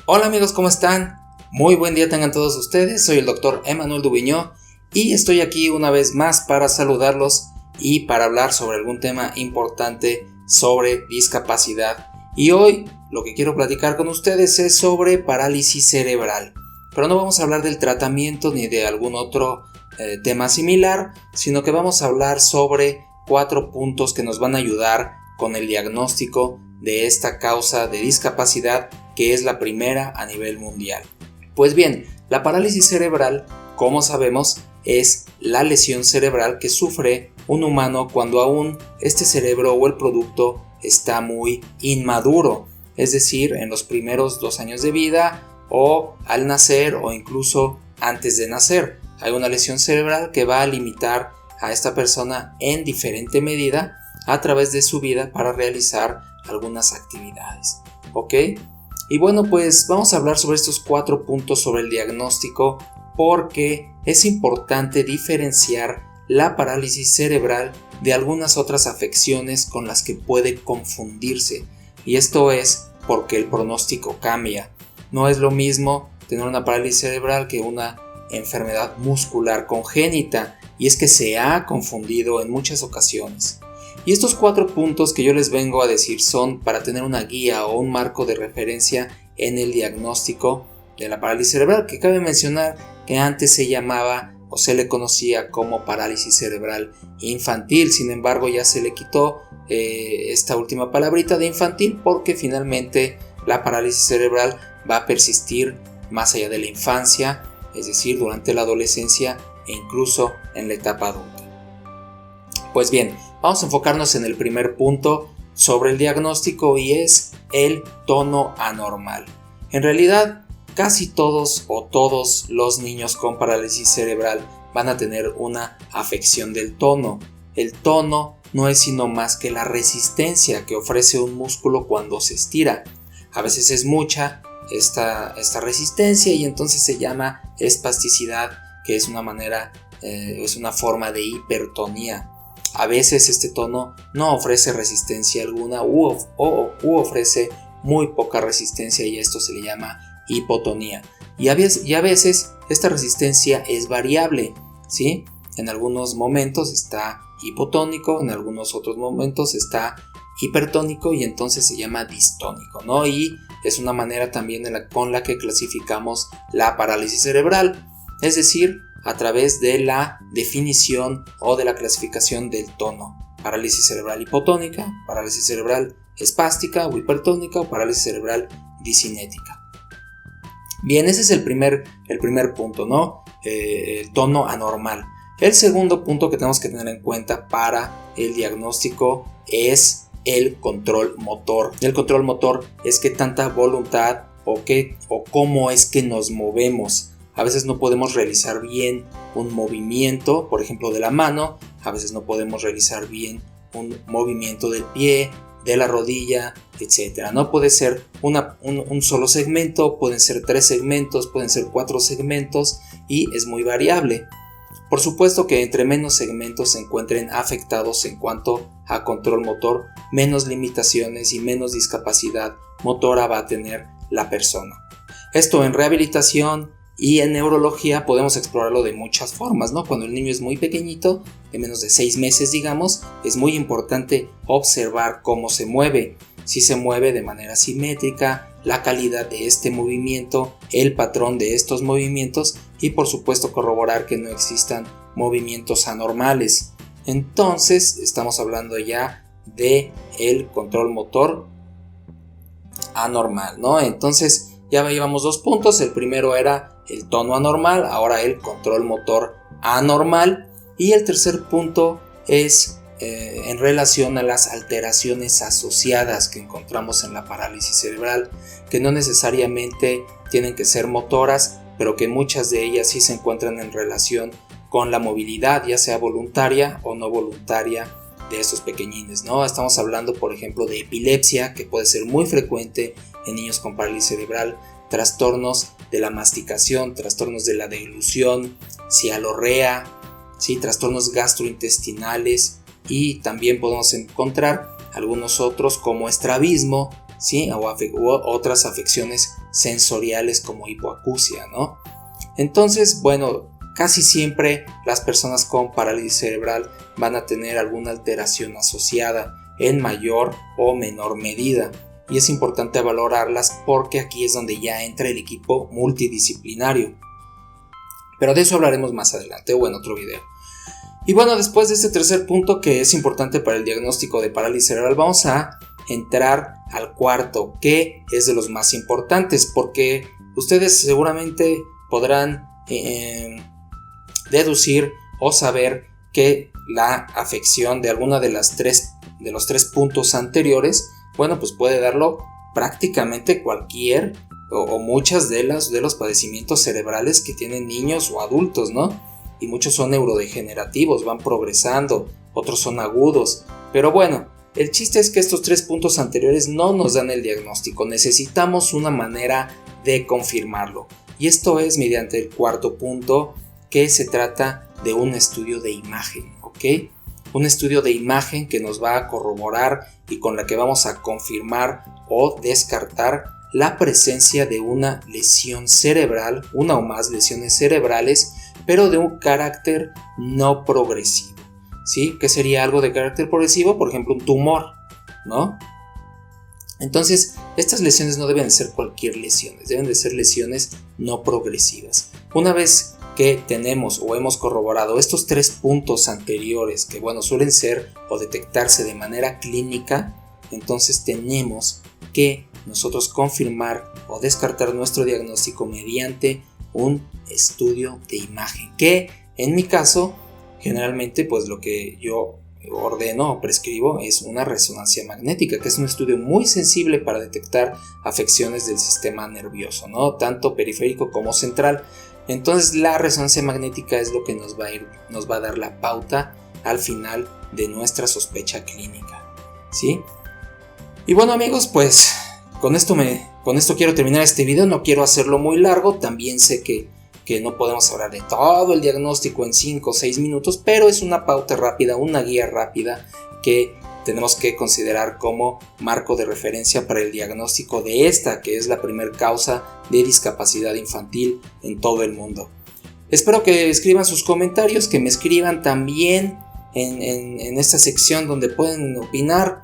Hola amigos, ¿cómo están? Muy buen día tengan todos ustedes, soy el doctor Emmanuel Dubiñó y estoy aquí una vez más para saludarlos y para hablar sobre algún tema importante sobre discapacidad. Y hoy lo que quiero platicar con ustedes es sobre parálisis cerebral, pero no vamos a hablar del tratamiento ni de algún otro tema similar, sino que vamos a hablar sobre 4 puntos que nos van a ayudar con el diagnóstico de esta causa de discapacidad que es la primera a nivel mundial. Pues bien, la parálisis cerebral, como sabemos, es la lesión cerebral que sufre un humano cuando aún este cerebro o el producto está muy inmaduro, es decir, en los primeros 2 años de vida o al nacer o incluso antes de nacer. Hay una lesión cerebral que va a limitar a esta persona en diferente medida a través de su vida para realizar algunas actividades. ¿Ok? Y bueno, pues vamos a hablar sobre estos 4 puntos sobre el diagnóstico porque es importante diferenciar la parálisis cerebral de algunas otras afecciones con las que puede confundirse. Y esto es porque el pronóstico cambia. No es lo mismo tener una parálisis cerebral que una enfermedad muscular congénita, y es que se ha confundido en muchas ocasiones. Y estos 4 puntos que yo les vengo a decir son para tener una guía o un marco de referencia en el diagnóstico de la parálisis cerebral, que cabe mencionar que antes se llamaba o se le conocía como parálisis cerebral infantil. Sin embargo, ya se le quitó esta última palabrita de infantil porque finalmente la parálisis cerebral va a persistir más allá de la infancia, es decir, durante la adolescencia e incluso en la etapa adulta. Pues bien, vamos a enfocarnos en el primer punto sobre el diagnóstico y es el tono anormal. En realidad, casi todos o todos los niños con parálisis cerebral van a tener una afección del tono. El tono no es sino más que la resistencia que ofrece un músculo cuando se estira. A veces es mucha esta resistencia y entonces se llama espasticidad, que es una forma de hipertonía. A veces este tono no ofrece resistencia alguna u ofrece muy poca resistencia y esto se le llama hipotonía. Y a veces esta resistencia es variable, ¿sí? En algunos momentos está hipotónico, en algunos otros momentos está hipertónico y entonces se llama distónico, ¿no? Y es una manera también con la que clasificamos la parálisis cerebral, es decir, a través de la definición o de la clasificación del tono. Parálisis cerebral hipotónica, parálisis cerebral espástica o hipertónica o parálisis cerebral discinética. Bien, ese es el primer punto, ¿no? El tono anormal. El segundo punto que tenemos que tener en cuenta para el diagnóstico es el control motor. El control motor es qué tanta voluntad o cómo es que nos movemos. A veces no podemos realizar bien un movimiento, por ejemplo de la mano, a veces no podemos realizar bien un movimiento del pie, de la rodilla, etc. No puede ser un solo segmento, pueden ser 3 segmentos, pueden ser 4 segmentos y es muy variable. Por supuesto que entre menos segmentos se encuentren afectados en cuanto a control motor, menos limitaciones y menos discapacidad motora va a tener la persona. Esto en rehabilitación y en neurología podemos explorarlo de muchas formas, ¿no? Cuando el niño es muy pequeñito, de menos de 6 meses digamos, es muy importante observar cómo se mueve, si se mueve de manera simétrica, la calidad de este movimiento, el patrón de estos movimientos y por supuesto corroborar que no existan movimientos anormales. Entonces estamos hablando ya de el control motor anormal, ¿no? Entonces ya llevamos 2 puntos, el primero era el tono anormal, ahora el control motor anormal y el tercer punto es en relación a las alteraciones asociadas que encontramos en la parálisis cerebral, que no necesariamente tienen que ser motoras, pero que muchas de ellas sí se encuentran en relación con la movilidad, ya sea voluntaria o no voluntaria de estos pequeñines, ¿no? Estamos hablando, por ejemplo, de epilepsia, que puede ser muy frecuente en niños con parálisis cerebral, trastornos de la masticación, trastornos de la deglución, cialorrea, ¿sí? Trastornos gastrointestinales y también podemos encontrar algunos otros como estrabismo ¿sí? U otras afecciones sensoriales como hipoacusia, ¿no? Entonces, bueno, casi siempre las personas con parálisis cerebral van a tener alguna alteración asociada en mayor o menor medida, y es importante valorarlas porque aquí es donde ya entra el equipo multidisciplinario. Pero de eso hablaremos más adelante o en otro video. Y bueno, después de este tercer punto que es importante para el diagnóstico de parálisis cerebral, vamos a entrar al cuarto, que es de los más importantes, porque ustedes seguramente podrán deducir o saber que la afección de alguna de los tres puntos anteriores, bueno, pues puede darlo prácticamente cualquier o muchas de los padecimientos cerebrales que tienen niños o adultos, ¿no? Y muchos son neurodegenerativos, van progresando, otros son agudos, pero bueno, el chiste es que estos tres puntos anteriores no nos dan el diagnóstico, necesitamos una manera de confirmarlo, y esto es mediante el cuarto punto, que se trata de un estudio de imagen, ¿ok? Un estudio de imagen que nos va a corroborar y con la que vamos a confirmar o descartar la presencia de una lesión cerebral, una o más lesiones cerebrales, pero de un carácter no progresivo, ¿sí? ¿Qué sería algo de carácter progresivo? Por ejemplo, un tumor, ¿no? Entonces, estas lesiones no deben ser cualquier lesión, deben de ser lesiones no progresivas. Una vez que tenemos o hemos corroborado estos tres puntos anteriores, que bueno, suelen ser o detectarse de manera clínica, entonces tenemos que nosotros confirmar o descartar nuestro diagnóstico mediante un estudio de imagen, que en mi caso generalmente pues lo que yo ordeno o prescribo es una resonancia magnética, que es un estudio muy sensible para detectar afecciones del sistema nervioso, ¿no? Tanto periférico como central. Entonces la resonancia magnética es lo que nos va a dar la pauta al final de nuestra sospecha clínica, ¿sí? Y bueno, amigos, pues con esto quiero terminar este video. No quiero hacerlo muy largo, también sé que no podemos hablar de todo el diagnóstico en 5 o 6 minutos, pero es una pauta rápida, una guía rápida que tenemos que considerar como marco de referencia para el diagnóstico de esta, que es la primera causa de discapacidad infantil en todo el mundo. Espero que escriban sus comentarios, que me escriban también en esta sección donde pueden opinar,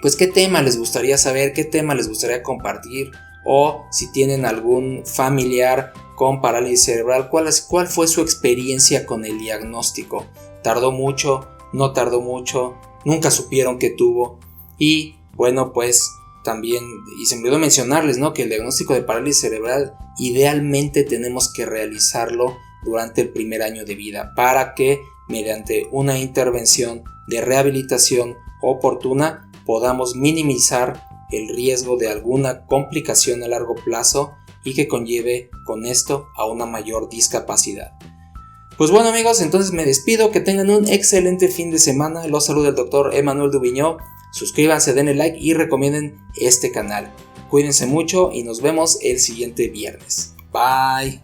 pues qué tema les gustaría saber, qué tema les gustaría compartir, o si tienen algún familiar con parálisis cerebral, cuál fue su experiencia con el diagnóstico. ¿Tardó mucho? ¿No tardó mucho? ¿Nunca supieron que tuvo? Y bueno, pues también, y se me olvidó mencionarles, ¿no?, que el diagnóstico de parálisis cerebral idealmente tenemos que realizarlo durante el primer año de vida, para que mediante una intervención de rehabilitación oportuna podamos minimizar el riesgo de alguna complicación a largo plazo y que conlleve con esto a una mayor discapacidad. Pues bueno, amigos, entonces me despido, que tengan un excelente fin de semana. Los saluda el doctor Emmanuel Duviñó. Suscríbanse, denle like y recomienden este canal. Cuídense mucho y nos vemos el siguiente viernes. Bye.